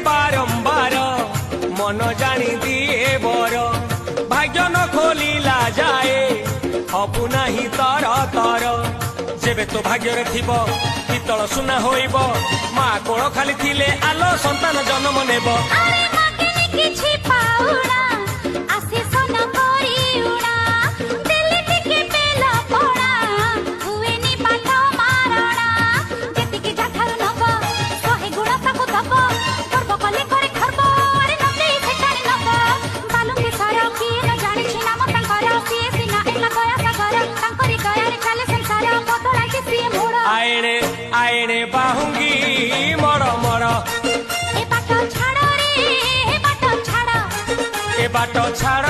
बारंबार मन जानी दिए बर भाग्य न खोलिला जाए हबु नाही तर तर जेबे तो भाग्य रे थिब पितल सुना होइब माँ कोण खाली थिले आलो संतान जन्म नेब आएणे आएणे बाहुंगी मर मर ए बाट छाड़ रे ए बाट छाड़ ए बाट छाड़